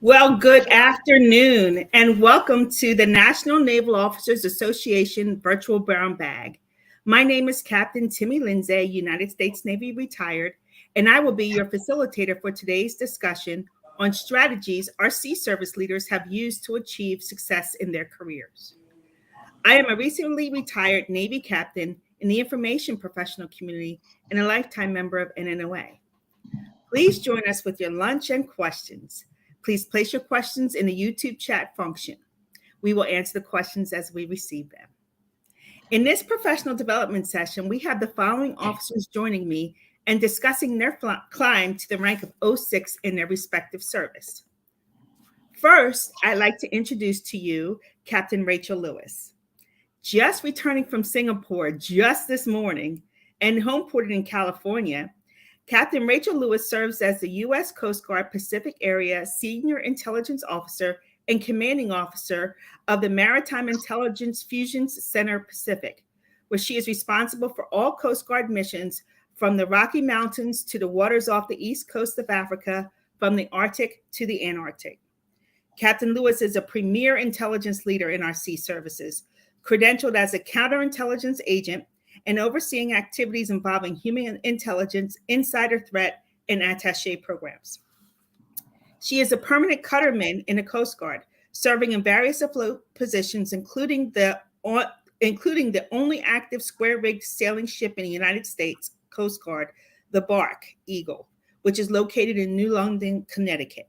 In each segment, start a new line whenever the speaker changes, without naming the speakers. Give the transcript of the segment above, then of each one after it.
Well, good afternoon, and welcome to the National Naval Officers Association Virtual Brown Bag. My name is Captain Timmy Lindsay, United States Navy retired, and I will be your facilitator for today's discussion on strategies our sea service leaders have used to achieve success in their careers. I am a recently retired Navy captain in the information professional community and a lifetime member of NNOA. Please join us with your lunch and questions. Please place your questions in the YouTube chat function. We will answer the questions as we receive them. In this professional development session, we have the following officers joining me and discussing their climb to the rank of 06 in their respective service. First, I'd like to introduce to you Captain Rachel Lewis. Just returning from Singapore just this morning and homeported in California, Captain Rachel Lewis serves as the U.S. Coast Guard Pacific Area Senior Intelligence Officer and Commanding Officer of the Maritime Intelligence Fusions Center Pacific, where she is responsible for all Coast Guard missions from the Rocky Mountains to the waters off the east coast of Africa, from the Arctic to the Antarctic. Captain Lewis is a premier intelligence leader in our sea services, credentialed as a counterintelligence agent and overseeing activities involving human intelligence, insider threat, and attaché programs. She is a permanent cutterman in the Coast Guard, serving in various afloat positions, including the only active square-rigged sailing ship in the United States Coast Guard, the Bark Eagle, which is located in New London, Connecticut.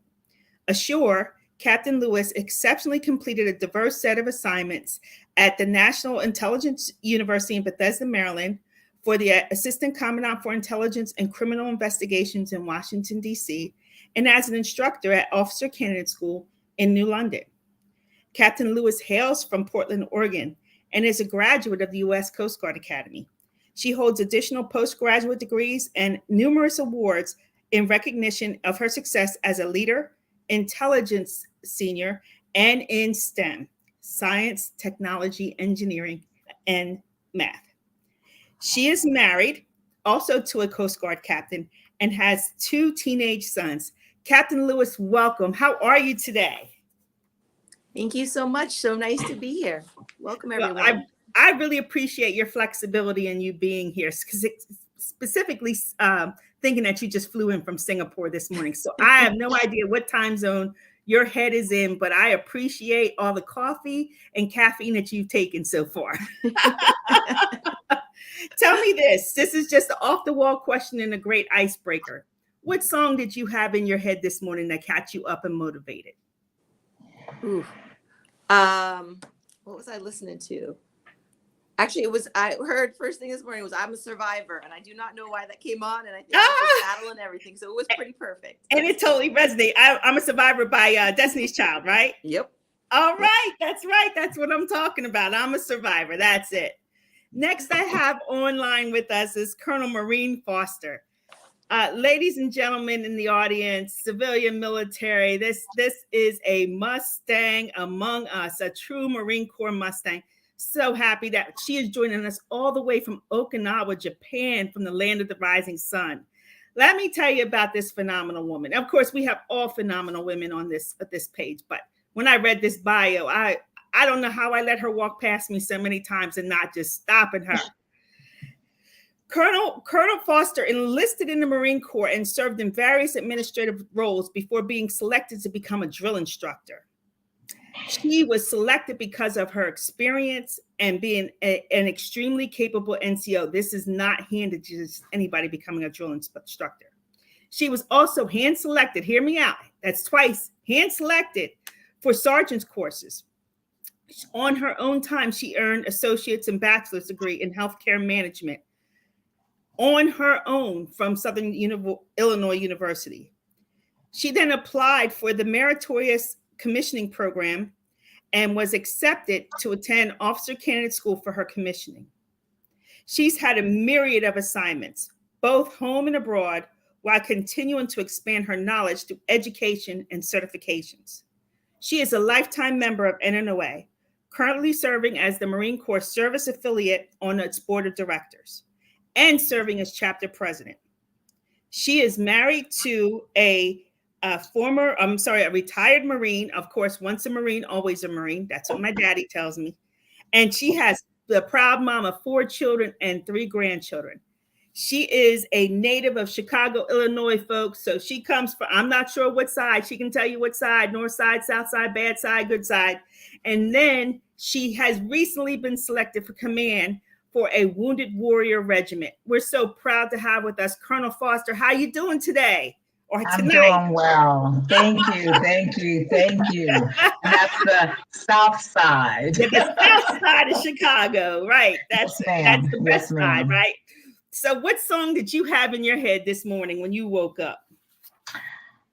Ashore, Captain Lewis exceptionally completed a diverse set of assignments at the National Intelligence University in Bethesda, Maryland, for the Assistant Commandant for Intelligence and Criminal Investigations in Washington, D.C., and as an instructor at Officer Candidate School in New London. Captain Lewis hails from Portland, Oregon, and is a graduate of the U.S. Coast Guard Academy. She holds additional postgraduate degrees and numerous awards in recognition of her success as a leader, intelligence senior, and in STEM, science, technology, engineering, and math. She is married also to a Coast Guard captain and has 2 teenage sons. Captain Lewis, welcome. How are you today?
Thank you so much. So nice to be here. Welcome, everyone.
Well, I really appreciate your flexibility and you being here, specifically thinking that you just flew in from Singapore this morning. So I have no idea what time zone your head is in, but I appreciate all the coffee and caffeine that you've taken so far. Tell me this. This is just an off-the-wall question and a great icebreaker. What song did you have in your head this morning that got you up and motivated?
Ooh. What was I listening to? Actually, I heard first thing this morning was I'm a Survivor, and I do not know why that came on, and I think it was battle and everything, so it was pretty perfect.
And it totally resonated. I'm a Survivor by Destiny's Child, right?
Yep.
All right. That's right. That's what I'm talking about. I'm a Survivor. That's it. Next, I have online with us is Colonel Maureen Foster. Ladies and gentlemen in the audience, civilian, military, this is a Mustang among us, a true Marine Corps Mustang. So happy that she is joining us all the way from Okinawa, Japan, from the land of the rising sun. Let me tell you about this phenomenal woman. Of course, we have all phenomenal women on this page, but when I read this bio, I don't know how I let her walk past me so many times and not just stopping her. Colonel Foster enlisted in the Marine Corps and served in various administrative roles before being selected to become a drill instructor. She was selected because of her experience and being an extremely capable NCO. This is not handed to just anybody becoming a drill instructor. She was also hand-selected, hear me out, that's twice, hand-selected for sergeant's courses. On her own time, she earned associate's and bachelor's degree in healthcare management on her own from Southern Illinois University. She then applied for the meritorious commissioning program and was accepted to attend Officer Candidate School for her commissioning. She's had a myriad of assignments, both home and abroad, while continuing to expand her knowledge through education and certifications. She is a lifetime member of NNOA, currently serving as the Marine Corps Service Affiliate on its board of directors and serving as chapter president. She is married to a a retired Marine. Of course, once a Marine, always a Marine. That's what my daddy tells me. And she has the proud mom of 4 children and 3 grandchildren. She is a native of Chicago, Illinois, folks. So she comes from, I'm not sure what side. She can tell you what side: north side, south side, bad side, good side. And then she has recently been selected for command for a Wounded Warrior Regiment. We're so proud to have with us Colonel Foster. How you doing today? Or tonight?
I'm doing well. Thank you. And that's the South Side.
Yeah, the South Side of Chicago, right? That's the best side, right? So what song did you have in your head this morning when you woke up?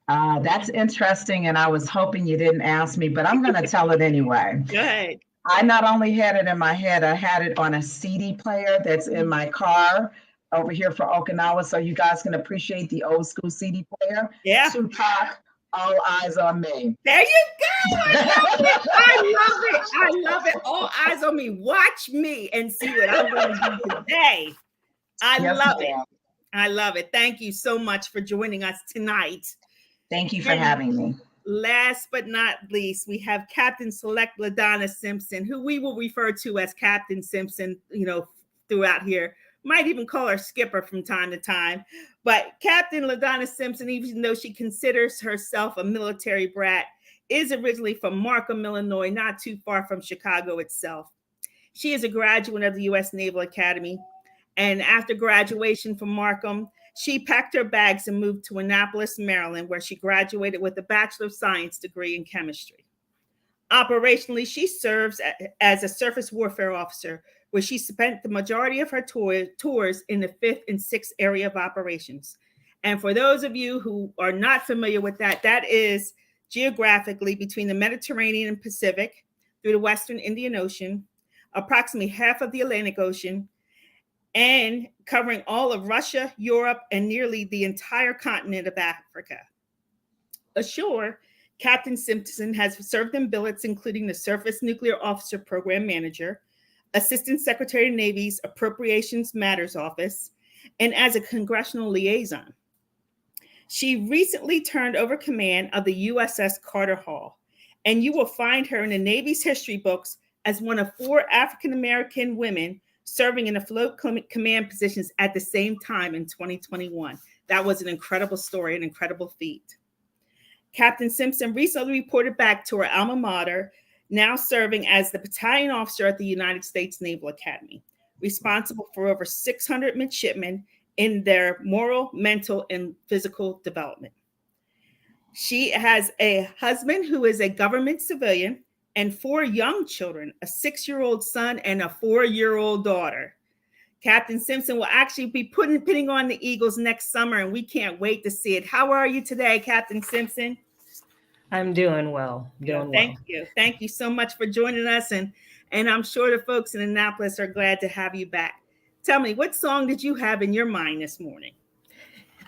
That's interesting, and I was hoping you didn't ask me, but I'm going to tell it anyway.
Go ahead.
I not only had it in my head, I had it on a CD player that's in my car over here for Okinawa, so you guys can appreciate the old school CD player.
Yeah.
Tupac, All Eyes on Me.
There you go. I love it. All eyes on me. Watch me and see what I'm going to do today. I love it. Thank you so much for joining us tonight.
Thank you for having me.
Last but not least, we have Captain Select LaDonna Simpson, who we will refer to as Captain Simpson, throughout here. Might even call her Skipper from time to time. But Captain LaDonna Simpson, even though she considers herself a military brat, is originally from Markham, Illinois, not too far from Chicago itself. She is a graduate of the U.S. Naval Academy. And after graduation from Markham, she packed her bags and moved to Annapolis, Maryland, where she graduated with a Bachelor of Science degree in chemistry. Operationally, she serves as a surface warfare officer, where she spent the majority of her tours in the 5th and 6th area of operations. And for those of you who are not familiar with that, that is geographically between the Mediterranean and Pacific, through the Western Indian Ocean, approximately half of the Atlantic Ocean, and covering all of Russia, Europe, and nearly the entire continent of Africa. Ashore, Captain Simpson has served in billets including the Surface Nuclear Officer Program Manager, Assistant Secretary of Navy's Appropriations Matters Office, and as a congressional liaison. She recently turned over command of the USS Carter Hall, and you will find her in the Navy's history books as one of 4 African-American women serving in the float command positions at the same time in 2021. That was an incredible story, an incredible feat. Captain Simpson recently reported back to her alma mater, now serving as the battalion officer at the United States Naval Academy, responsible for over 600 midshipmen in their moral, mental, and physical development. She has a husband who is a government civilian and 4 young children, a 6-year-old son and a 4-year-old daughter. Captain Simpson will actually be putting on the Eagles next summer, and we can't wait to see it. How are you today, Captain Simpson?
I'm doing well.
Thank you. Thank you so much for joining us, and I'm sure the folks in Annapolis are glad to have you back. Tell me, what song did you have in your mind this morning?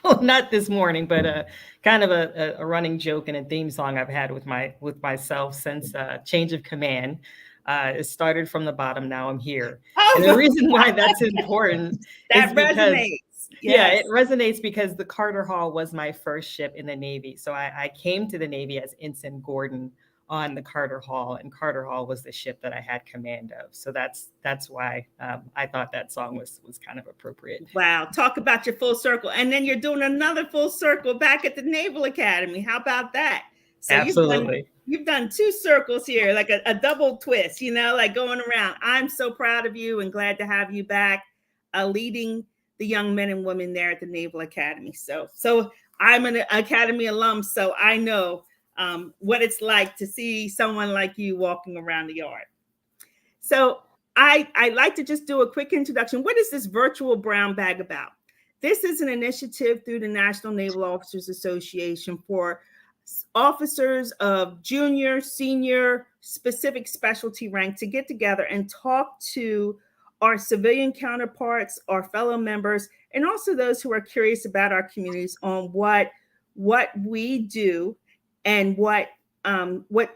Well, not this morning, but kind of a running joke and a theme song I've had with myself since change of command. It started from the bottom. Now I'm here. And the reason why that's important
that
is because,
resonates. Yes.
Yeah, it resonates because the Carter Hall was my first ship in the Navy. So I came to the Navy as Ensign Gordon on the Carter Hall, and Carter Hall was the ship that I had command of. So that's why I thought that song was kind of appropriate.
Wow. Talk about your full circle. And then you're doing another full circle back at the Naval Academy. How about that? So
absolutely.
You've done 2 circles here, like a double twist, like going around. I'm so proud of you and glad to have you back leading the young men and women there at the Naval Academy. So I'm an Academy alum, so I know what it's like to see someone like you walking around the yard. So I like to just do a quick introduction. What is this virtual brown bag about? This is an initiative through the National Naval Officers Association for officers of junior, senior, specific specialty rank to get together and talk to our civilian counterparts, our fellow members, and also those who are curious about our communities on what we do and what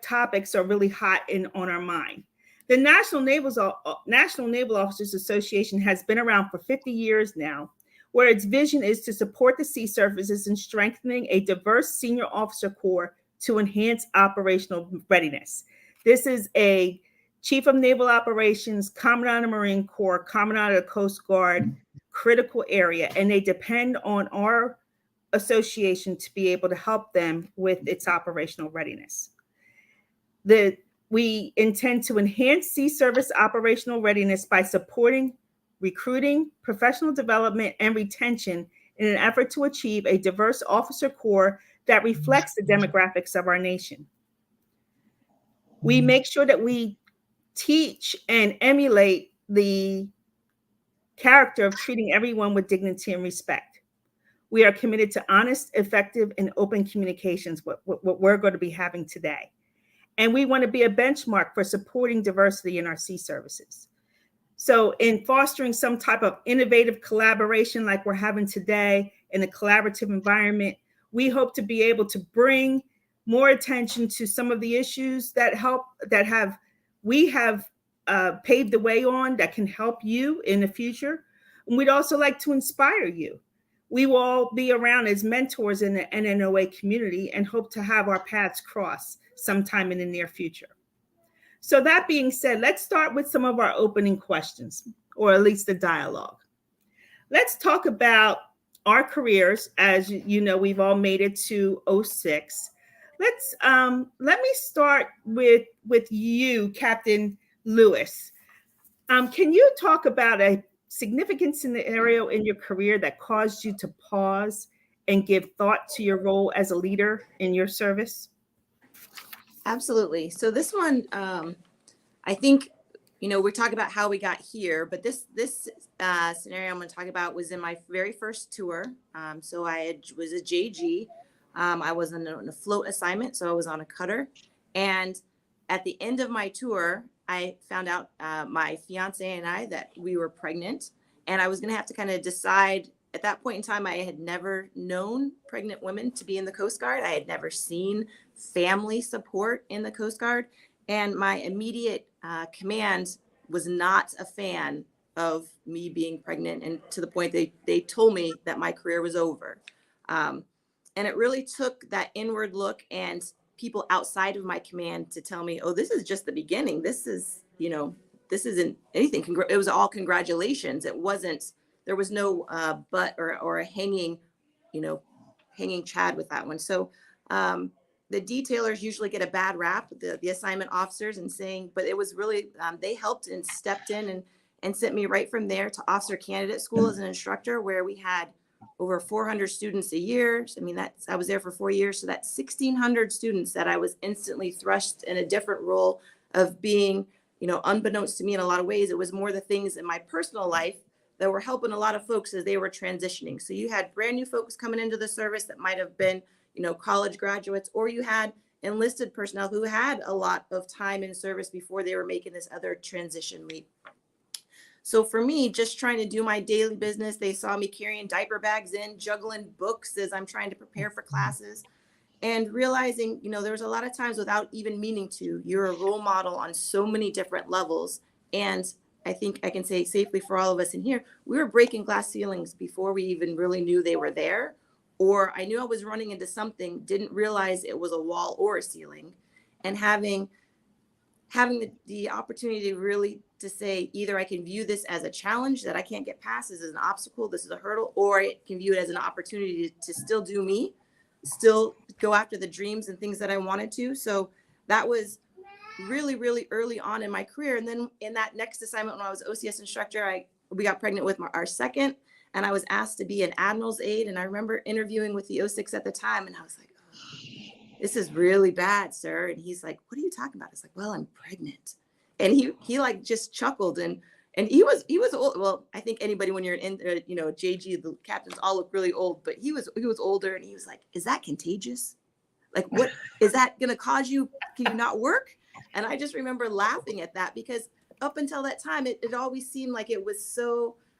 topics are really hot on our mind. The National Naval Officers Association has been around for 50 years now. where its vision is to support the sea services in strengthening a diverse senior officer corps to enhance operational readiness. This is a Chief of Naval Operations, Commandant of Marine Corps, Commandant of the Coast Guard critical area, and they depend on our association to be able to help them with its operational readiness. We intend to enhance sea service operational readiness by supporting recruiting, professional development, and retention in an effort to achieve a diverse officer corps that reflects the demographics of our nation. We make sure that we teach and emulate the character of treating everyone with dignity and respect. We are committed to honest, effective, and open communications, what we're going to be having today. And we want to be a benchmark for supporting diversity in our sea services. So in fostering some type of innovative collaboration like we're having today in a collaborative environment, we hope to be able to bring more attention to some of the issues that we have paved the way on that can help you in the future. And we'd also like to inspire you. We will all be around as mentors in the NNOA community and hope to have our paths cross sometime in the near future. So that being said, let's start with some of our opening questions, or at least the dialogue. Let's talk about our careers. As you know, we've all made it to 06. Let me start with you, Captain Lewis. Can you talk about a significant scenario in your career that caused you to pause and give thought to your role as a leader in your service?
Absolutely. So this one, I think, we're talking about how we got here, but this scenario I'm going to talk about was in my very first tour. So was a JG. I was on a float assignment, so I was on a cutter. And at the end of my tour, I found out my fiance and I that we were pregnant, and I was going to have to kind of decide. At that point in time, I had never known pregnant women to be in the Coast Guard. I had never seen family support in the Coast Guard. And my immediate command was not a fan of me being pregnant. And to the point they told me that my career was over. And it really took that inward look and people outside of my command to tell me, oh, this is just the beginning. This isn't anything. It was all congratulations. It wasn't. There was no but or a hanging Chad with that one. So the detailers usually get a bad rap, the assignment officers, and saying, but it was really, they helped and stepped in and sent me right from there to officer candidate school as an instructor, where we had over 400 students a year. I mean, I was there for 4 years. So that's 1,600 students that I was instantly thrust in a different role of being, unbeknownst to me in a lot of ways. It was more the things in my personal life that were helping a lot of folks as they were transitioning. So you had brand new folks coming into the service that might have been, college graduates, or you had enlisted personnel who had a lot of time in service before they were making this other transition leap. So for me, just trying to do my daily business, they saw me carrying diaper bags in, juggling books as I'm trying to prepare for classes, and realizing, there was a lot of times without even meaning to, you're a role model on so many different levels. And I think I can say safely for all of us in here, we were breaking glass ceilings before we even really knew they were there. Or I knew I was running into something, didn't realize it was a wall or a ceiling. And having the opportunity to say, either I can view this as a challenge that I can't get past, this is an obstacle, this is a hurdle, or I can view it as an opportunity to still do me, still go after the dreams and things that I wanted to. So that was really, really early on in my career. And then in that next assignment, when I was OCS instructor, we got pregnant with our second, and I was asked to be an admiral's aide. And I remember interviewing with the 06 at the time, and I was like, oh, this is really bad, sir. And he's like, what are you talking about? It's like, well, I'm pregnant. And he like just chuckled, and he was old. Well, I think anybody, when you're in, JG, the captains all look really old, but he was older, and he was like, is that contagious? Like, what is that going to cause you? Can you not work? And I just remember laughing at that, because up until that time, it always seemed like it was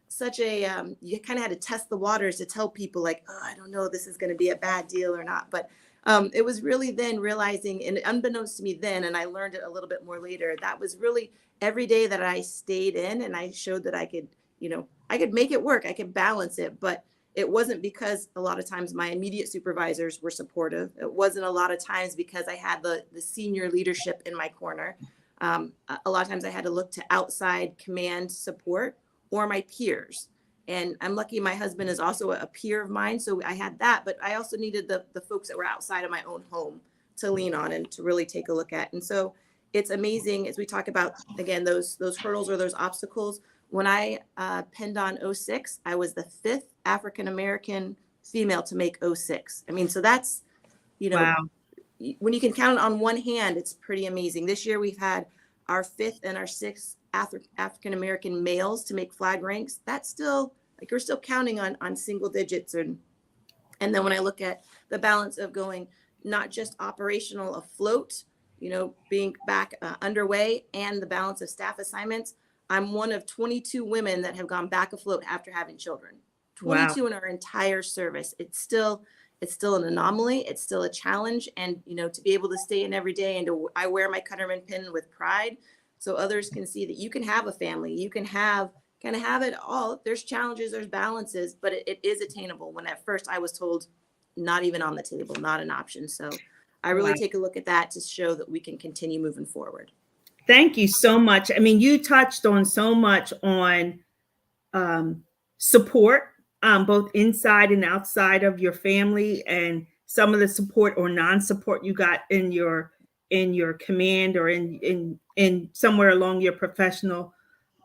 such a, you kind of had to test the waters to tell people like, oh, I don't know, this is going to be a bad deal or not. But it was really then realizing, and unbeknownst to me then, and I learned it a little bit more later, that was really every day that I stayed in and I showed that I could I could make it work. I could balance it, but it wasn't because a lot of times my immediate supervisors were supportive. It wasn't a lot of times because I had the senior leadership in my corner. A lot of times I had to look to outside command support or my peers. And I'm lucky my husband is also a peer of mine. So I had that, but I also needed the folks that were outside of my own home to lean on and to really take a look at. And so it's amazing as we talk about, again, those hurdles or those obstacles. When I penned on 06, I was the 5th African-American female to make 06. I mean, so that's,
Wow.
when you can count on one hand, it's pretty amazing. This year we've had our 5th and our 6th African-American males to make flag ranks. That's still, like, we're still counting on single digits. And then when I look at the balance of going not just operational afloat, being back underway, and the balance of staff assignments, I'm one of 22 women that have gone back afloat after having children. 22 in our entire service. It's still an anomaly. It's still a challenge. And, to be able to stay in every day, and I wear my Cutterman pin with pride so others can see that you can have a family, you can have it all. There's challenges, there's balances, but it is attainable, when at first I was told not even on the table, not an option. So I really take a look at that to show that we can continue moving forward.
Thank you so much. I mean, you touched on so much on support, both inside and outside of your family, and some of the support or non-support you got in your command or in somewhere along your professional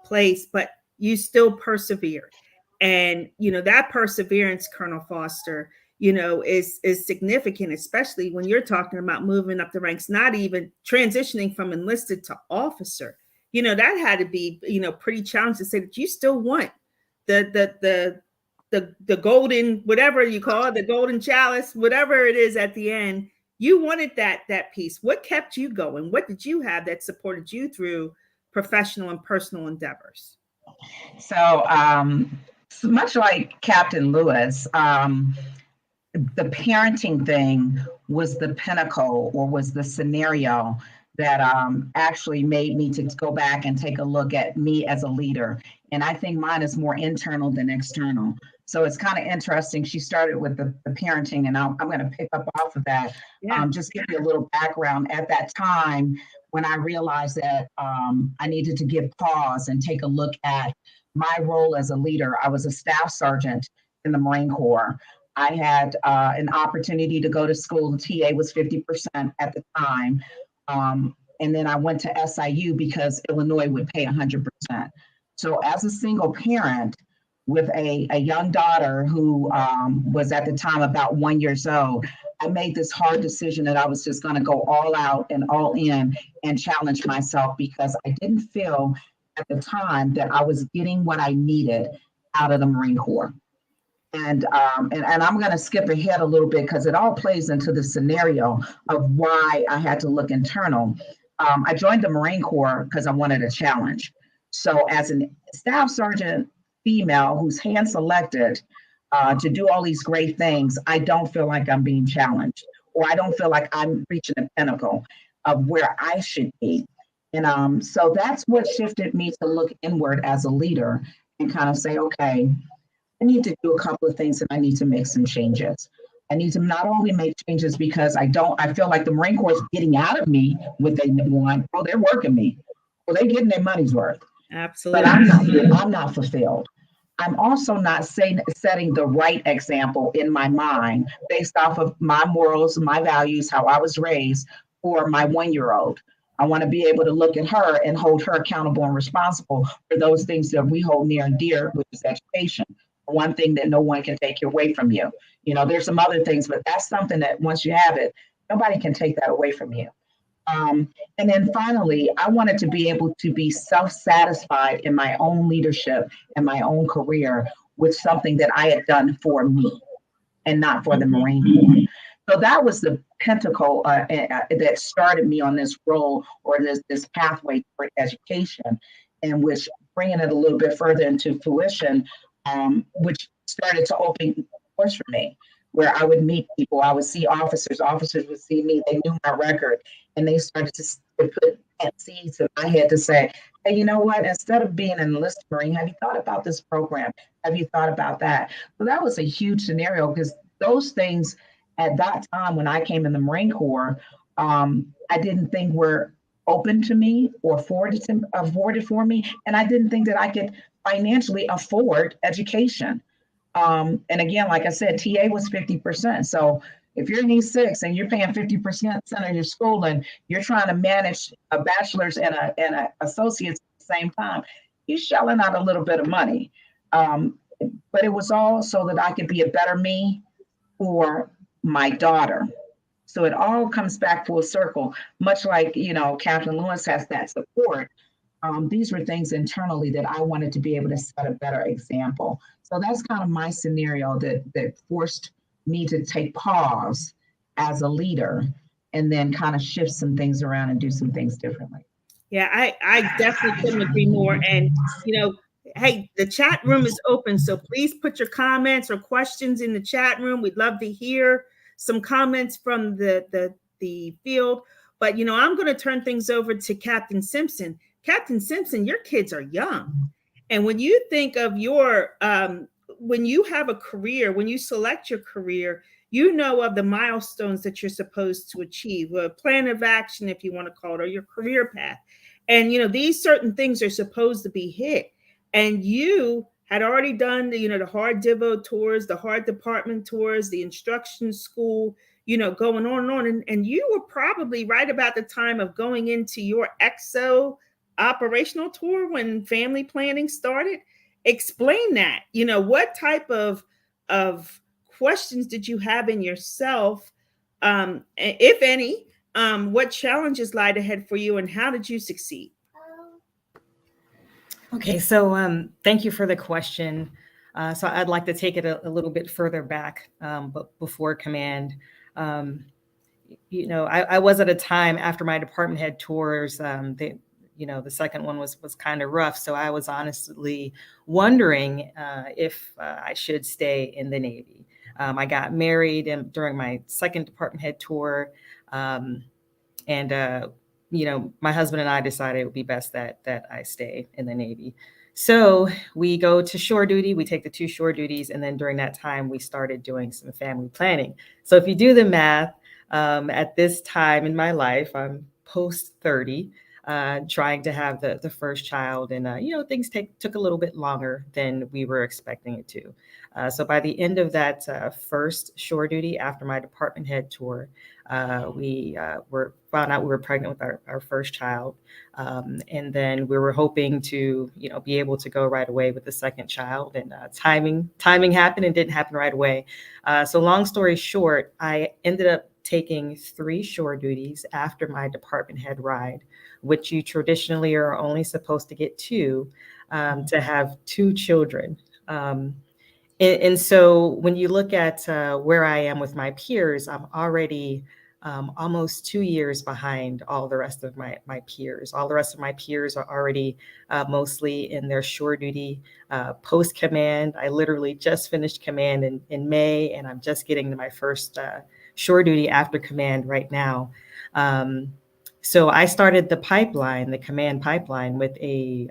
place, but you still persevered. And that perseverance, Colonel Foster, is significant, especially when you're talking about moving up the ranks, not even transitioning from enlisted to officer. That had to be, pretty challenging to say that you still want the golden, whatever you call it, the golden chalice, whatever it is at the end. You wanted that piece. What kept you going? What did you have that supported you through professional and personal endeavors?
So much like Captain Lewis, the parenting thing was the pinnacle, or was the scenario that actually made me to go back and take a look at me as a leader. And I think mine is more internal than external. So it's kind of interesting. She started with the parenting, and I'm going to pick up off of that.
Yeah.
Just give you a little background. At that time, when I realized that I needed to give pause and take a look at my role as a leader, I was a staff sergeant in the Marine Corps. I had an opportunity to go to school. The TA was 50% at the time. And then I went to SIU because Illinois would pay 100%. So as a single parent with a young daughter who was at the time about 1 year old, I made this hard decision that I was just going to go all out and all in and challenge myself, because I didn't feel at the time that I was getting what I needed out of the Marine Corps. And I'm going to skip ahead a little bit because it all plays into the scenario of why I had to look internal. I joined the Marine Corps because I wanted a challenge. So as a staff sergeant female who's hand selected to do all these great things, I don't feel like I'm being challenged, or I don't feel like I'm reaching the pinnacle of where I should be. And so that's what shifted me to look inward as a leader and kind of say, okay, I need to do a couple of things, and I need to make some changes. I need to not only make changes because I feel like the Marine Corps is getting out of me what they want. Oh, they're working me. Well, they're getting their money's worth.
Absolutely.
But I'm not fulfilled. I'm also not setting the right example in my mind based off of my morals, my values, how I was raised for my 1 year old. I want to be able to look at her and hold her accountable and responsible for those things that we hold near and dear, which is education. One thing that no one can take away from you. There's some other things, but that's something that once you have it, nobody can take that away from you. And then finally, I wanted to be able to be self-satisfied in my own leadership and my own career with something that I had done for me and not for the Marine Corps. So that was the pinnacle that started me on this role, or this pathway for education, and which, bringing it a little bit further into fruition, which started to open doors for me, where I would meet people, I would see officers would see me, they knew my record, and they started to put seeds in my head to say, And you know what? Instead of being an enlisted Marine, have you thought about this program? Have you thought about that? So that was a huge scenario because those things at that time when I came in the Marine Corps, I didn't think were open to me or afforded for me. And I didn't think that I could financially afford education. And again, like I said, TA was 50%. So if you're an E6 and you're paying 50% of your school and you're trying to manage a bachelor's and a associate's at the same time, you're shelling out a little bit of money. But it was all so that I could be a better me for my daughter. So it all comes back full circle, much like, Captain Lewis has that support. These were things internally that I wanted to be able to set a better example. So that's kind of my scenario that forced me to take pause as a leader and then kind of shift some things around and do some things differently.
Yeah, I definitely couldn't agree more. And, hey, the chat room is open. So please put your comments or questions in the chat room. We'd love to hear some comments from the field. But, I'm going to turn things over to Captain Simpson. Captain Simpson, your kids are young. And when you think of when you have a career, when you select your career, you know of the milestones that you're supposed to achieve, a plan of action, if you want to call it, or your career path. And, these certain things are supposed to be hit. And you had already done the hard Divo tours, the hard department tours, the instruction school, going on and on. And you were probably right about the time of going into your EXO operational tour when family planning started. Explain that. What type of questions did you have in yourself, if any? What challenges lied ahead for you, and how did you succeed?
Okay, so thank you for the question. So I'd like to take it a little bit further back, but before command. I was at a time after my department head tours. The second one was kind of rough. So I was honestly wondering if I should stay in the Navy. I got married during my second department head tour. My husband and I decided it would be best that I stay in the Navy. So we go to shore duty, we take the 2 shore duties, and then during that time, we started doing some family planning. So if you do the math, at this time in my life, I'm post 30, trying to have the first child, and things took a little bit longer than we were expecting it to. So by the end of that first shore duty after my department head tour, we found out we were pregnant with our first child. And then we were hoping to, be able to go right away with the second child, and timing happened and didn't happen right away. So long story short, I ended up taking 3 shore duties after my department head ride, which you traditionally are only supposed to get 2 to have 2 children. And so when you look at where I am with my peers, I'm already almost 2 years behind all the rest of my peers. All the rest of my peers are already mostly in their shore duty post command. I literally just finished command in May, and I'm just getting to my first shore duty after command right now. So I started the command pipeline, with a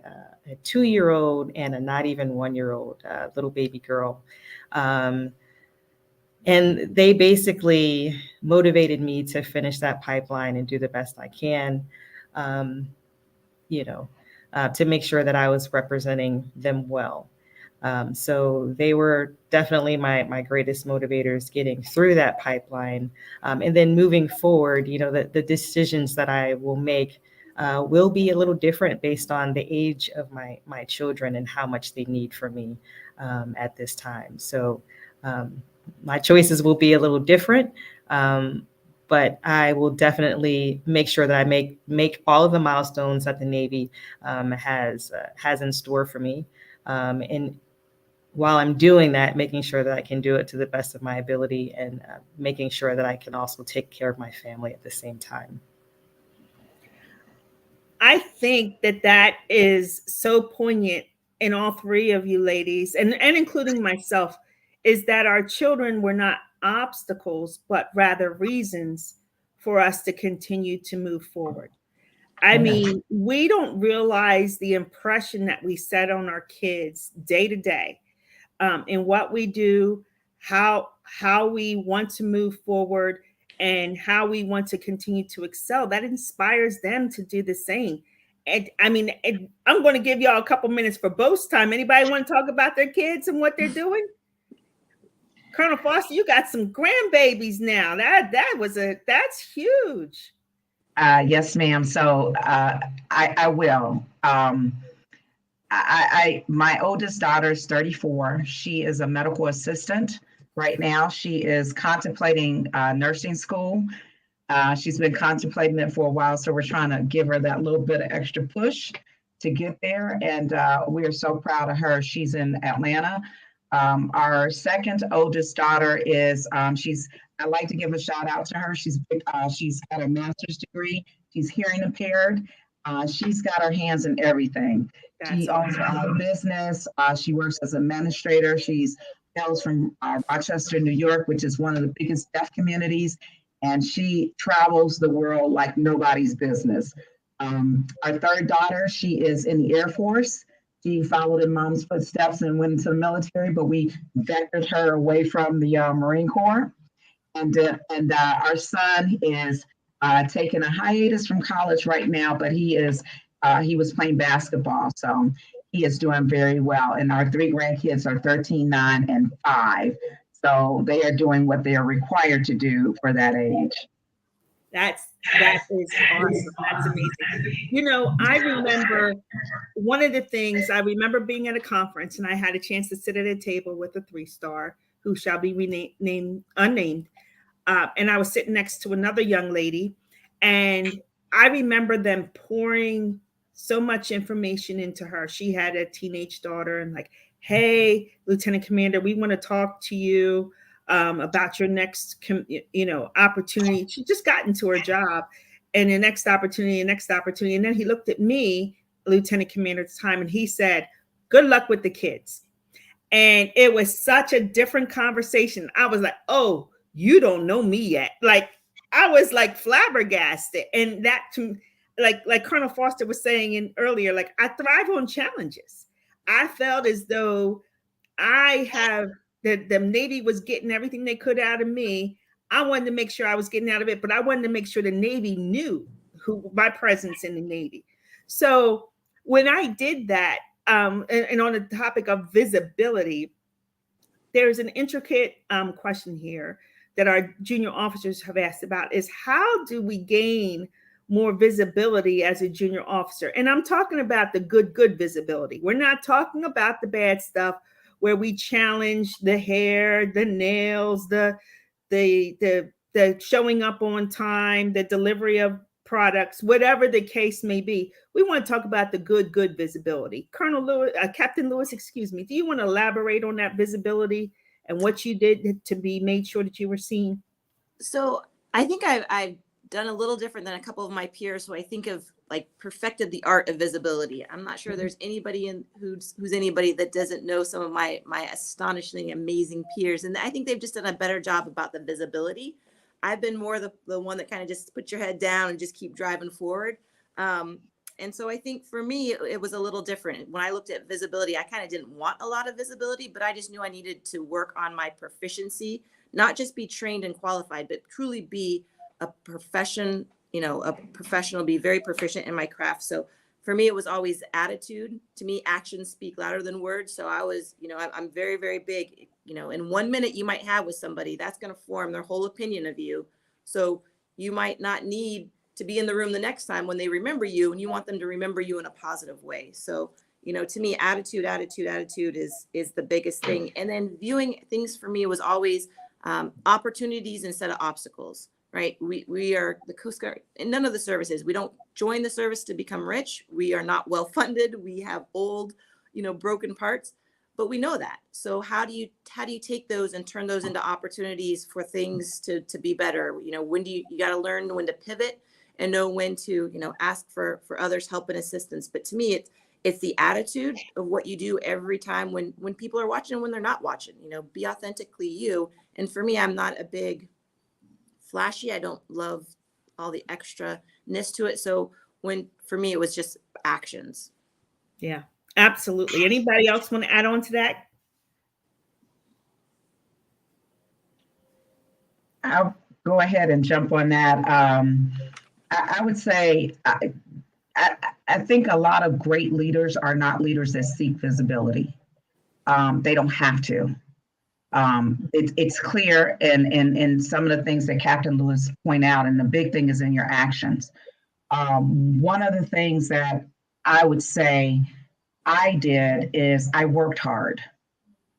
2-year-old and a not even 1-year-old little baby girl. And they basically motivated me to finish that pipeline and do the best I can, to make sure that I was representing them well. So they were definitely my greatest motivators getting through that pipeline. And then moving forward, the decisions that I will make will be a little different based on the age of my children and how much they need from me at this time. So my choices will be a little different, but I will definitely make sure that I make all of the milestones that the Navy has in store for me. And while I'm doing that, making sure that I can do it to the best of my ability, and making sure that I can also take care of my family at the same time.
I think that is so poignant in all 3 of you ladies, and including myself, is that our children were not obstacles, but rather reasons for us to continue to move forward. I mean, we don't realize the impression that we set on our kids day to day, in what we do, how we want to move forward, and how we want to continue to excel. That inspires them to do the same. And I mean, I'm going to give y'all a couple minutes for boast time. Anybody want to talk about their kids and what they're doing? Colonel Foster, you got some grandbabies now. That's huge.
Yes, ma'am. So I will. My oldest daughter is 34. She is a medical assistant right now. She is contemplating nursing school. She's been contemplating it for a while, so we're trying to give her that little bit of extra push to get there. And we are so proud of her. She's in Atlanta. Our second oldest daughter is I like to give a shout out to her. She's got a master's degree. She's hearing impaired. She's got her hands in everything. She owns her own business. She works as an administrator. She's hails from Rochester, New York, which is one of the biggest deaf communities. And she travels the world like nobody's business. Our third daughter, she is in the Air Force. She followed in mom's footsteps and went into the military, but we vectored her away from the Marine Corps. And our son is taking a hiatus from college right now, but he was playing basketball, so he is doing very well. And our three grandkids are 13, 9, and 5. So they are doing what they are required to do for that age.
That is awesome. That's amazing. You know, I remember one of the things, I remember being at a conference and I had a chance to sit at a table with a 3-star who shall be unnamed. And I was sitting next to another young lady, and I remember them pouring so much information into her. She had a teenage daughter, and like, hey, Lieutenant Commander, we want to talk to you about your next, opportunity. She just got into her job, and the next opportunity. And then he looked at me, Lieutenant Commander at the time, and he said, good luck with the kids. And it was such a different conversation. I was like, oh, you don't know me yet. Like, I was like flabbergasted. And that, to like Colonel Foster was saying earlier, like, I thrive on challenges. I felt as though the Navy was getting everything they could out of me. I wanted to make sure I was getting out of it, but I wanted to make sure the Navy knew my presence in the Navy. So when I did that, and on the topic of visibility, there's an intricate question here that our junior officers have asked about, is how do we gain more visibility as a junior officer? And I'm talking about the good visibility. We're not talking about the bad stuff where we challenge the hair, the nails, the showing up on time, the delivery of products, whatever the case may be. We want to talk about the good visibility. Captain Lewis, excuse me, do you want to elaborate on that visibility and what you did to be made sure that you were seen?
So I think I've done a little different than a couple of my peers who I think have like perfected the art of visibility. I'm not sure there's anybody who's anybody that doesn't know some of my astonishingly amazing peers. And I think they've just done a better job about the visibility. I've been more the one that kind of just put your head down and just keep driving forward. And so I think for me, it was a little different. When I looked at visibility, I kind of didn't want a lot of visibility, but I just knew I needed to work on my proficiency, not just be trained and qualified, but truly be a professional, be very proficient in my craft. So for me, it was always attitude. To me, actions speak louder than words. So I was, I'm very, very big, in 1 minute you might have with somebody, that's going to form their whole opinion of you. So you might not need to be in the room the next time when they remember you, and you want them to remember you in a positive way. So, to me, attitude is the biggest thing. And then viewing things for me was always opportunities instead of obstacles, right? We are the Coast Guard, and none of the services, we don't join the service to become rich. We are not well funded. We have old, broken parts, but we know that. So how do you take those and turn those into opportunities for things to be better? When you got to learn when to pivot and know when to, ask for others' help and assistance. But to me, it's the attitude of what you do every time when people are watching and when they're not watching, be authentically you. And for me, I'm not a big flashy. I don't love all the extraness to it. So when for me, it was just actions.
Yeah, absolutely. Anybody else want to add on to that?
I'll go ahead and jump on that. I would say I think a lot of great leaders are not leaders that seek visibility. They don't have to. It's clear in some of the things that Captain Lewis point out, and the big thing is in your actions. One of the things that I would say I did is I worked hard.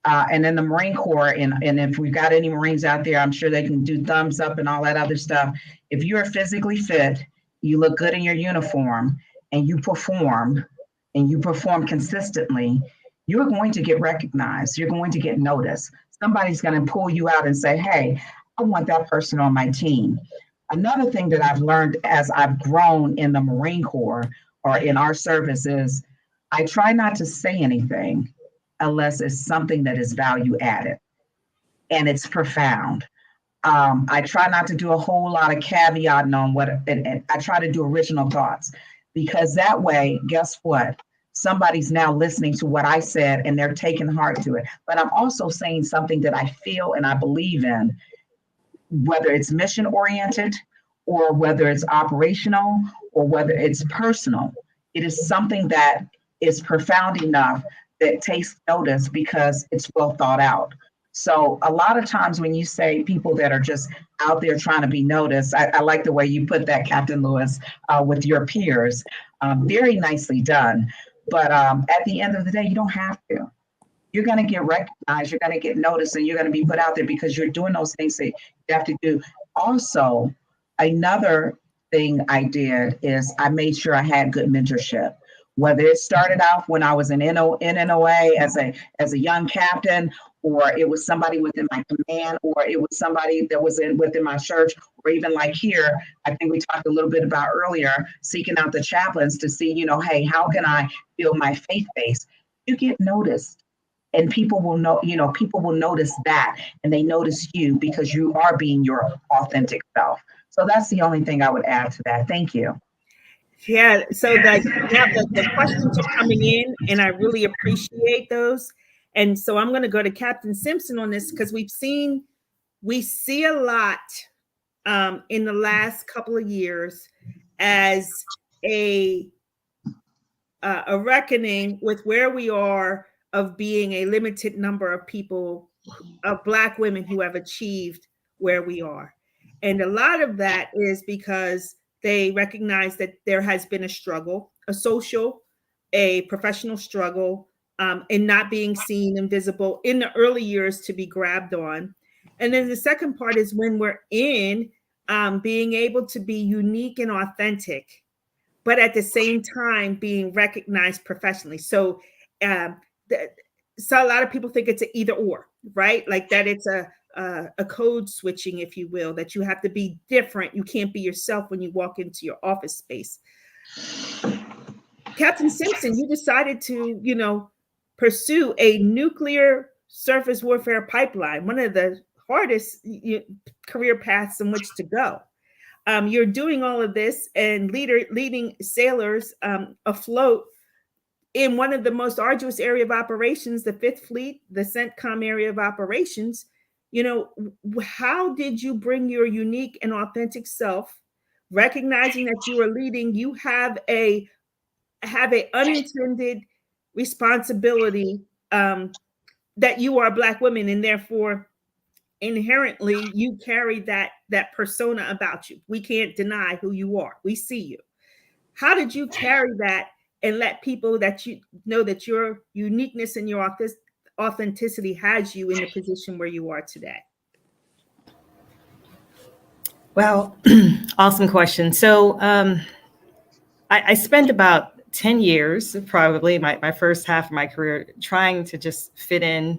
And in the Marine Corps, and if we've got any Marines out there, I'm sure they can do thumbs up and all that other stuff. If you are physically fit, you look good in your uniform, and you perform consistently, you're going to get recognized. You're going to get noticed. Somebody's going to pull you out and say, hey, I want that person on my team. Another thing that I've learned as I've grown in the Marine Corps or in our service is I try not to say anything unless it's something that is value added and it's profound. I try not to do a whole lot of caveating on what, and I try to do original thoughts, because that way, guess what? Somebody's now listening to what I said and they're taking heart to it. But I'm also saying something that I feel and I believe in, whether it's mission oriented or whether it's operational or whether it's personal. It is something that is profound enough that takes notice because it's well thought out. So a lot of times when you say people that are just out there trying to be noticed, I like the way you put that, Captain Lewis, with your peers. Very nicely done. But at the end of the day, you don't have to. You're going to get recognized, you're going to get noticed, and you're going to be put out there because you're doing those things that you have to do. Also, another thing I did is I made sure I had good mentorship. Whether it started off when I was in NNOA as a young captain, or it was somebody within my command, or it was somebody that was within my church, or even like here, I think we talked a little bit about earlier, seeking out the chaplains to see, hey, how can I build my faith base? You get noticed. And people will know, people will notice that, and they notice you because you are being your authentic self. So that's the only thing I would add to that. Thank you.
Yeah, so now the questions are coming in, and I really appreciate those. And so I'm going to go to Captain Simpson on this because we see a lot in the last couple of years as a reckoning with where we are of being a limited number of people, of Black women who have achieved where we are. And a lot of that is because they recognize that there has been a struggle, a social, a professional struggle, in not being seen and visible in the early years to be grabbed on. And then the second part is when we're in being able to be unique and authentic, but at the same time being recognized professionally. So, so a lot of people think it's an either or, right? Like that it's a code switching, if you will, that you have to be different. You can't be yourself when you walk into your office space. Captain Simpson, you decided to, pursue a nuclear surface warfare pipeline, one of the hardest career paths in which to go. You're doing all of this and leading sailors afloat in one of the most arduous area of operations, the Fifth Fleet, the CENTCOM area of operations. How did you bring your unique and authentic self, recognizing that you are leading? You have a unintended responsibility that you are Black women, and therefore inherently you carry that persona about you. We can't deny who you are. We see you. How did you carry that and let people that you know that your uniqueness and your authenticity has you in the position where you are today?
Well, awesome question. So I spent about 10 years, probably my first half of my career, trying to just fit in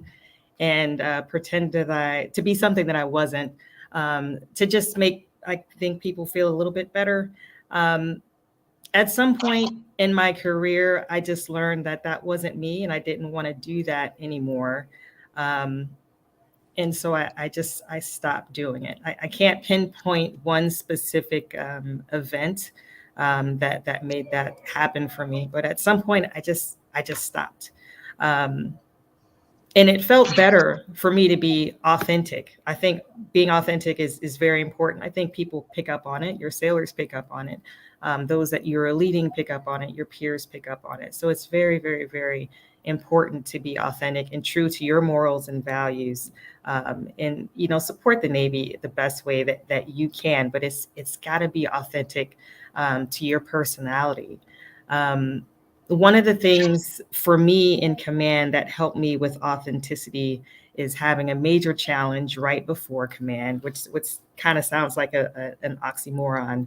and pretend to be something that I wasn't, to just make, I think, people feel a little bit better. At some point in my career, I just learned that wasn't me, and I didn't want to do that anymore. And so I stopped doing it. I can't pinpoint one specific event, that made that happen for me. But at some point, I just stopped. And it felt better for me to be authentic. I think being authentic is very important. I think people pick up on it. Your sailors pick up on it. Those that you're leading pick up on it. Your peers pick up on it. So it's very, very, very important to be authentic and true to your morals and values, and support the Navy the best way that you can. But it's got to be authentic to your personality. One of the things for me in command that helped me with authenticity is having a major challenge right before command, which kind of sounds like an oxymoron.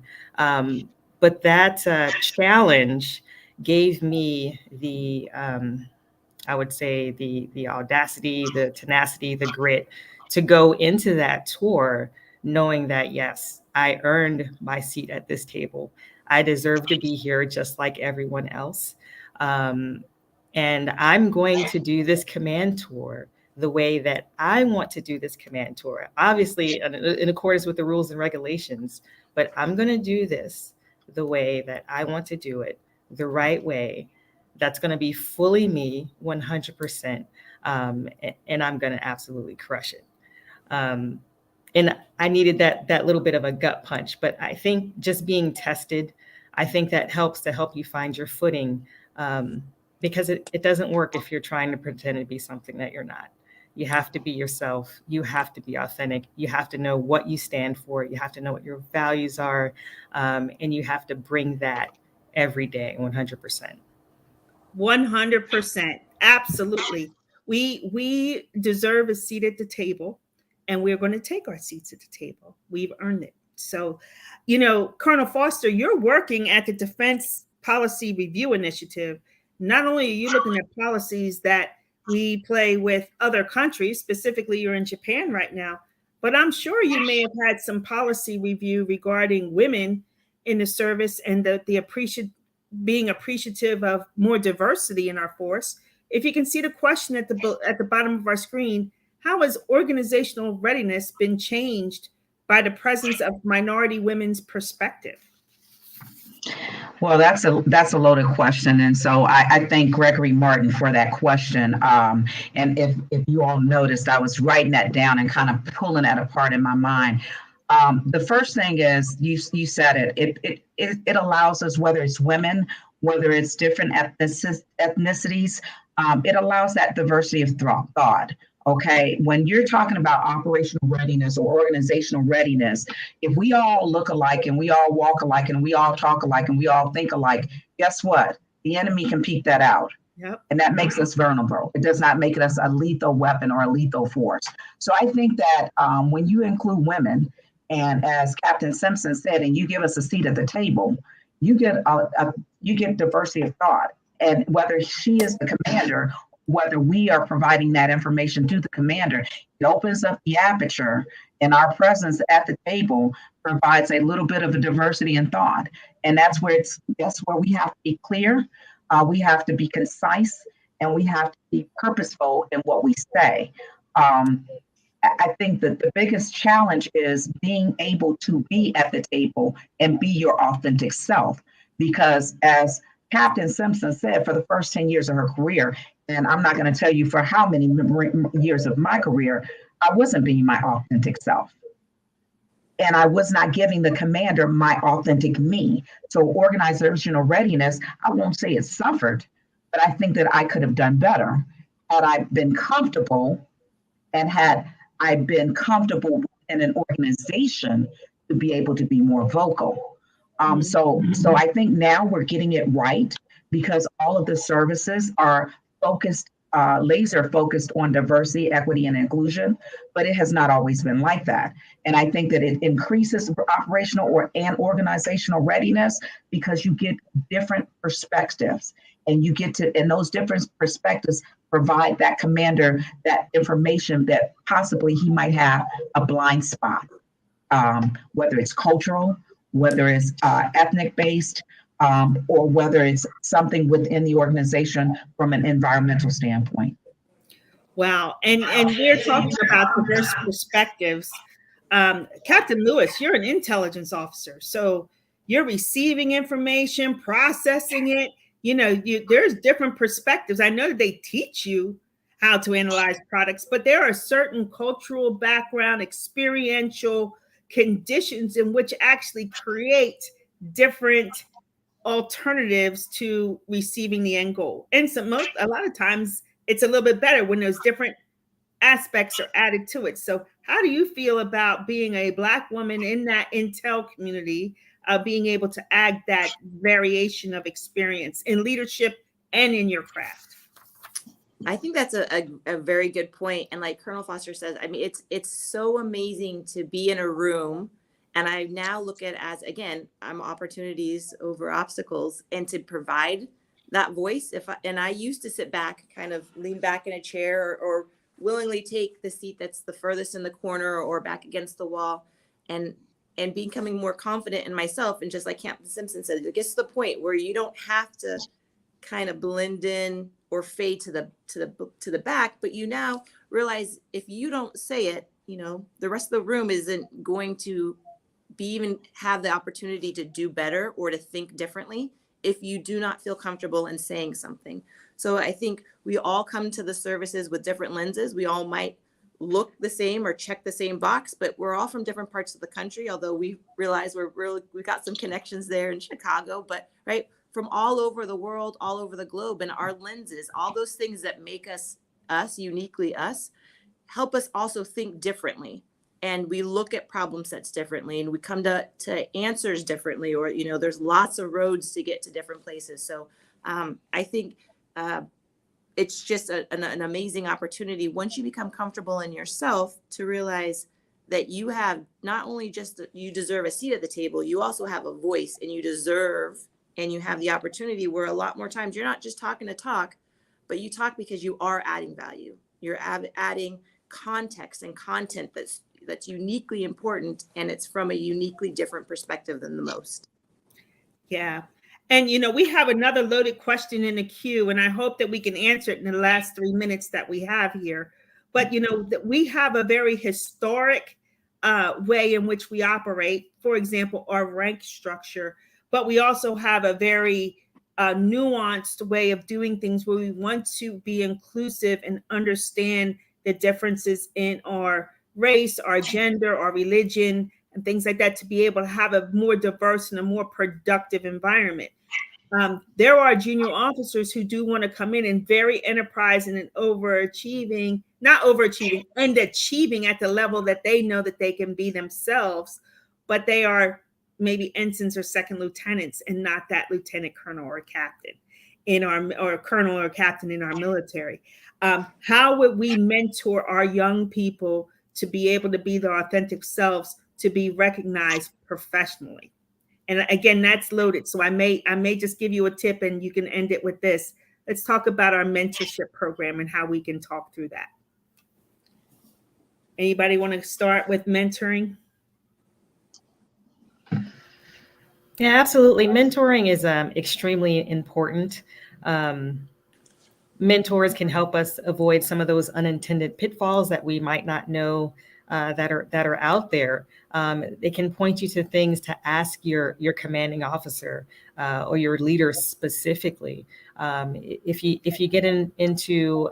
But that challenge gave me the, I would say, the audacity, the tenacity, the grit to go into that tour, knowing that, yes, I earned my seat at this table. I deserve to be here just like everyone else. And I'm going to do this command tour the way that I want to do this command tour, obviously in accordance with the rules and regulations, but I'm going to do this the way that I want to do it, the right way. That's going to be fully me, 100%. And I'm going to absolutely crush it. And I needed that little bit of a gut punch, but I think just being tested, I think that helps to help you find your footing, because it doesn't work if you're trying to pretend to be something that you're not. You have to be yourself. You have to be authentic. You have to know what you stand for. You have to know what your values are. And you have to bring that every day, 100%.
100%. Absolutely. We deserve a seat at the table, and we're going to take our seats at the table. We've earned it. So, Colonel Foster, you're working at the Defense Policy Review Initiative. Not only are you looking at policies that we play with other countries, specifically you're in Japan right now, but I'm sure you may have had some policy review regarding women in the service and being appreciative of more diversity in our force. If you can see the question at the bottom of our screen, how has organizational readiness been changed by the presence of minority women's perspective?
Well, that's a loaded question, and so I thank Gregory Martin for that question. And if you all noticed, I was writing that down and kind of pulling that apart in my mind. The first thing is you said it. It allows us, whether it's women, whether it's different ethnicities, it allows that diversity of thought. Okay, when you're talking about operational readiness or organizational readiness, if we all look alike and we all walk alike and we all talk alike and we all think alike, guess what? The enemy can peek that out. Yep. And that makes us vulnerable. It does not make us a lethal weapon or a lethal force. So I think that when you include women, and as Captain Simpson said, and you give us a seat at the table, you get diversity of thought. And whether she is the commander, whether we are providing that information to the commander, it opens up the aperture, and our presence at the table provides a little bit of a diversity in thought. And that's where we have to be clear, we have to be concise, and we have to be purposeful in what we say. I think that the biggest challenge is being able to be at the table and be your authentic self, because as Captain Simpson said, for the first 10 years of her career, and I'm not going to tell you for how many years of my career, I wasn't being my authentic self. And I was not giving the commander my authentic me. So organizational readiness, I won't say it suffered, but I think that I could have done better had I been comfortable, and had I been comfortable in an organization to be able to be more vocal. So I think now we're getting it right, because all of the services are focused, laser focused on diversity, equity, and inclusion, but it has not always been like that. And I think that it increases operational and organizational readiness, because you get different perspectives, and and those different perspectives provide that commander that information that possibly he might have a blind spot, whether it's cultural, whether it's ethnic based, or whether it's something within the organization from an environmental standpoint.
Wow. And we're talking about diverse perspectives. Captain Lewis, you're an intelligence officer. So you're receiving information, processing it. There's different perspectives. I know that they teach you how to analyze products, but there are certain cultural background, experiential conditions in which actually create different alternatives to receiving the end goal. And a lot of times it's a little bit better when those different aspects are added to it. So how do you feel about being a Black woman in that Intel community, being able to add that variation of experience in leadership and in your craft?
I think that's a very good point. And like Colonel Foster says, I mean, it's so amazing to be in a room. And I now look at it as, again, I'm opportunities over obstacles, and to provide that voice. And I used to sit back, kind of lean back in a chair, or willingly take the seat that's the furthest in the corner or back against the wall, and becoming more confident in myself. And just like Captain Simpson said, it gets to the point where you don't have to kind of blend in or fade to the back, but you now realize if you don't say it, the rest of the room isn't going to even have the opportunity to do better or to think differently if you do not feel comfortable in saying something. So I think we all come to the services with different lenses. We all might look the same or check the same box, but we're all from different parts of the country, although we realize we've got some connections there in Chicago, but right, from all over the world, all over the globe, and our lenses, all those things that make us uniquely us, help us also think differently. And we look at problem sets differently, and we come to answers differently, or, there's lots of roads to get to different places. So I think it's just an amazing opportunity once you become comfortable in yourself to realize that you have not only just you deserve a seat at the table, you also have a voice, and you deserve, and you have the opportunity where a lot more times you're not just talking to talk, but you talk because you are adding value. You're adding context and content that's uniquely important, and it's from a uniquely different perspective than the most.
Yeah. And, we have another loaded question in the queue, and I hope that we can answer it in the last 3 minutes that we have here. But, that we have a very historic way in which we operate, for example, our rank structure, but we also have a very nuanced way of doing things where we want to be inclusive and understand the differences in our race, our gender, our religion, and things like that, to be able to have a more diverse and a more productive environment. There are junior officers who do want to come in and very enterprising and not overachieving, and achieving at the level that they know that they can be themselves, but they are maybe ensigns or second lieutenants and not that lieutenant colonel or captain or colonel or captain in our military. How would we mentor our young people to be able to be their authentic selves, to be recognized professionally? And again, that's loaded. So I may just give you a tip, and you can end it with this. Let's talk about our mentorship program and how we can talk through that. Anybody want to start with mentoring?
Yeah, absolutely. Mentoring is extremely important. Mentors can help us avoid some of those unintended pitfalls that we might not know that are out there. They can point you to things to ask your commanding officer or your leader specifically. If you get into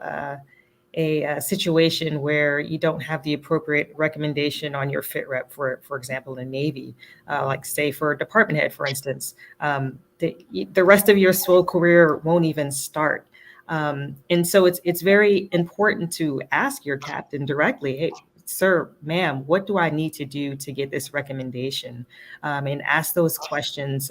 a situation where you don't have the appropriate recommendation on your fit rep, for example, in the Navy, like say for a department head, for instance, the rest of your SWO career won't even start. And so it's very important to ask your captain directly, hey, sir, ma'am, what do I need to do to get this recommendation? And ask those questions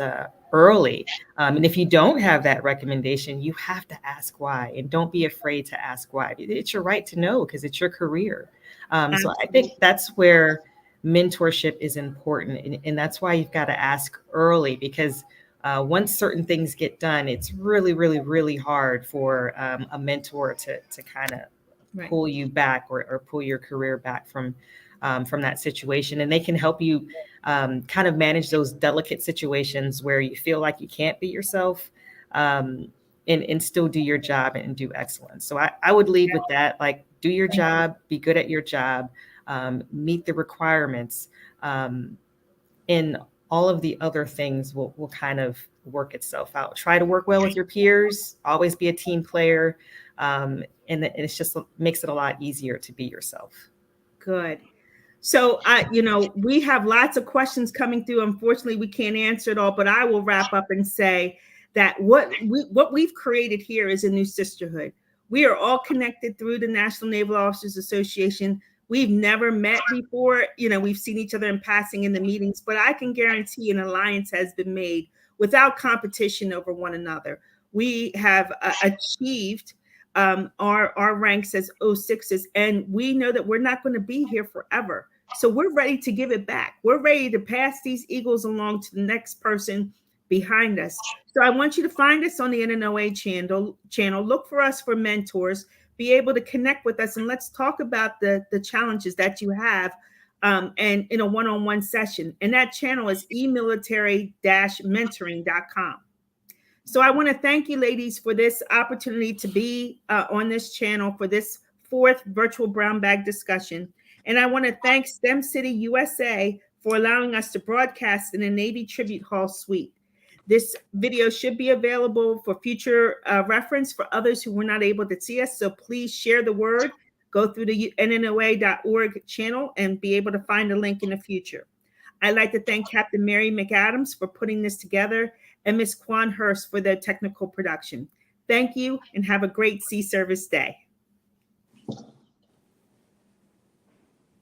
early. And if you don't have that recommendation, you have to ask why, and don't be afraid to ask why. It's your right to know because it's your career. So I think that's where mentorship is important. And that's why you've got to ask early, because once certain things get done, it's really, really, really hard for a mentor to kind of pull you back or pull your career back from that situation. And they can help you kind of manage those delicate situations where you feel like you can't be yourself and still do your job and do excellence. So I would lead with that, like do your job, be good at your job, meet the requirements. And all of the other things will kind of work itself out. Try to work well with your peers, always be a team player. And it's just makes it a lot easier to be yourself.
Good. So, we have lots of questions coming through. Unfortunately, we can't answer it all, but I will wrap up and say that what we've created here is a new sisterhood. We are all connected through the National Naval Officers Association. We've never met before. We've seen each other in passing in the meetings, but I can guarantee an alliance has been made without competition over one another. We have achieved our ranks as 06s, and we know that we're not going to be here forever. So we're ready to give it back. We're ready to pass these eagles along to the next person behind us. So I want you to find us on the NNOA channel. Look for us for mentors. Be able to connect with us, and let's talk about the challenges that you have and in a one-on-one session. And that channel is emilitary-mentoring.com. So I want to thank you, ladies, for this opportunity to be on this channel for this 4th virtual brown bag discussion. And I want to thank STEM City USA for allowing us to broadcast in a Navy Tribute Hall suite. This video should be available for future reference for others who were not able to see us. So please share the word, go through the NNOA.org channel and be able to find a link in the future. I'd like to thank Captain Mary McAdams for putting this together and Ms. Kwan Hurst for their technical production. Thank you and have a great Sea Service Day.